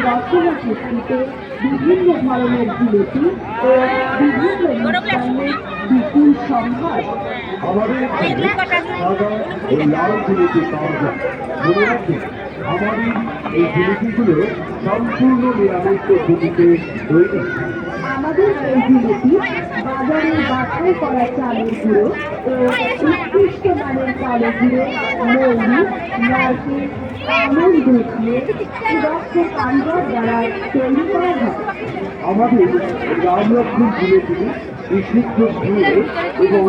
রচনা ভিত্তিতে বিভিন্ন ধরনের জিলেপি ও বিভিন্ন মিষ্টান্নের বিপুল সম্ভার। আমাদের সাদা ও লাল জিলেপি পাওয়া যায়। মনে রাখবেন, আমাদের এই জিলেপিগুলো সম্পূর্ণ নিরামিষ পদ্ধতিতে তৈরি। আমাদের এই জিলেপি বাজারের বাছাই করা চালের গুঁড়ো ও উৎকৃষ্ট মানের কালো গুঁড়ো, মৌরি, নারকেল, আমন্ড দুধ দিয়ে সুদক্ষ পানজাত দ্বারা তৈরি করা হয়। আমাদের রামলক্ষ্মণ জিলেপি বিশুদ্ধ ঘিয়ে এবং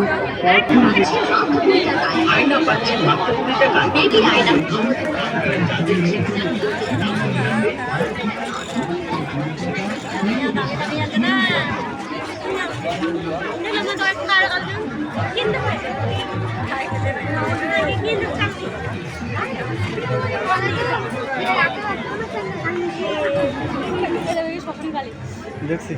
আয়না পাচ্ছেন মাত্র 20 টাকা। বেবি আয়না দেখছি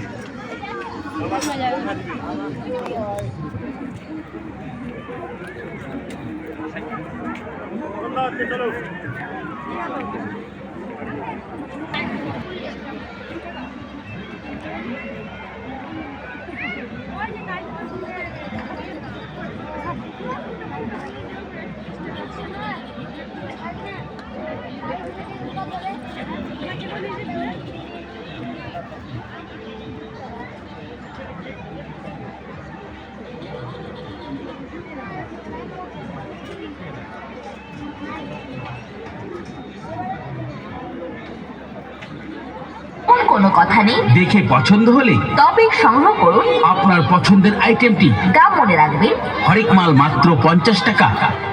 কোনো কথা নেই, দেখে পছন্দ হলে তবে সংগ্রহ করুন আপনার পছন্দের আইটেমটি। দাম মনে রাখবেন, হরেক মাল মাত্র 50 টাকা।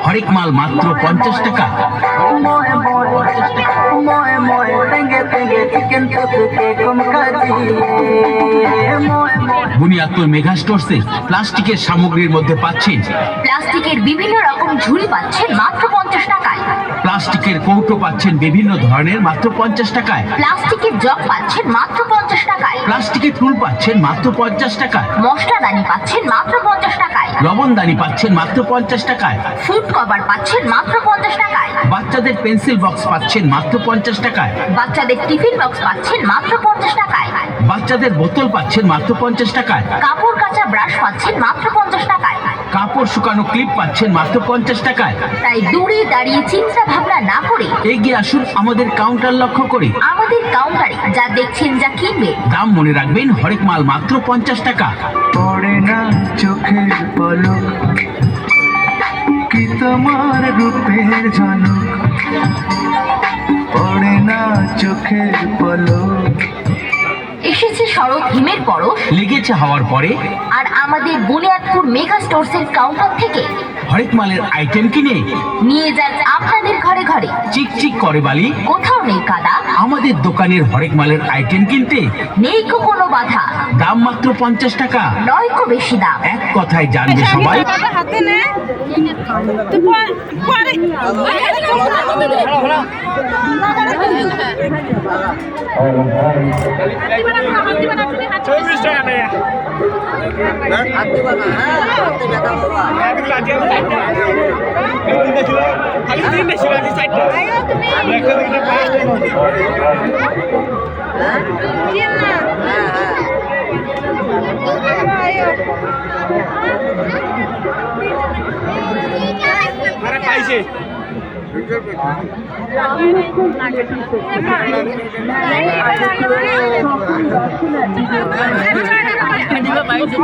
হরেক মাল মাত্র 50 টাকা। বুনিয়াদপুর মেগা স্টোরসে প্লাস্টিকের সামগ্রীর মধ্যে পাচ্ছেন প্লাস্টিকের বিভিন্ন রকম ঝুড়ি পাচ্ছেন মাত্র 50 টাকায়। প্লাস্টিকের কৌটো পাচ্ছেন বিভিন্ন ধরনের মাত্র 50 টাকায়। প্লাস্টিকের জগ পাচ্ছেন মাত্র 50 টাকায়। প্লাস্টিকের টুল পাচ্ছেন মাত্র 50 টাকায়। মশলাদানি পাচ্ছেন মাত্র 50 টাকায়। লবণদানি পাচ্ছেন মাত্র 50 টাকায়। ফুড কভার পাচ্ছেন মাত্র 50 টাকায়। বাচ্চাদের পেন্সিল বক্স পাচ্ছেন মাত্র 50 টাকায়। বাচ্চাদের টিফিন বক্স পাচ্ছেন মাত্র 50 টাকায়। বাচ্চাদের বোতল পাচ্ছেন মাত্র 50 টাকায়। কাপড় কাচা ব্রাশ পাচ্ছেন মাত্র 50 টাকায়। কাপড় শুকানো ক্লিপ পাচ্ছেন মাত্র 50 টাকায়। তাই দূরে দাঁড়িয়ে চিন্তা ভাবনা না করে এগিয়ে আসুন আমাদের কাউন্টার লক্ষ্য করে। আমাদের কাউন্টারে যা দেখছেন, যা কিনবেন, দাম মনে রাখবেন, হরেক মাল মাত্র 50 টাকা। পড়ে না চোখের পলক, কি তোমার রূপের ঝলক, পড়ে না চোখের পলক। এসেছে শরৎ হিমের পরশ, লেগেছে হওয়ার পরে। আর আমাদের বুনিয়াদপুর মেগা স্টোরসের কাউন্টার থেকে হরেক মালের আইটেম কিনে নিয়ে যান আপনাদের ঘরে ঘরে। চিকচিক করে বালি, কোথাও নেই কাদা, আমাদের দোকানের হরেক মালের আইটেম কিনতে নেই কো কোনো বাধা, দাম মাত্র 50 টাকা। নয় কো বেশি দাম। এক কথায় জানবে সবাই। হাতে নে তো পরে পাইছে আমাদের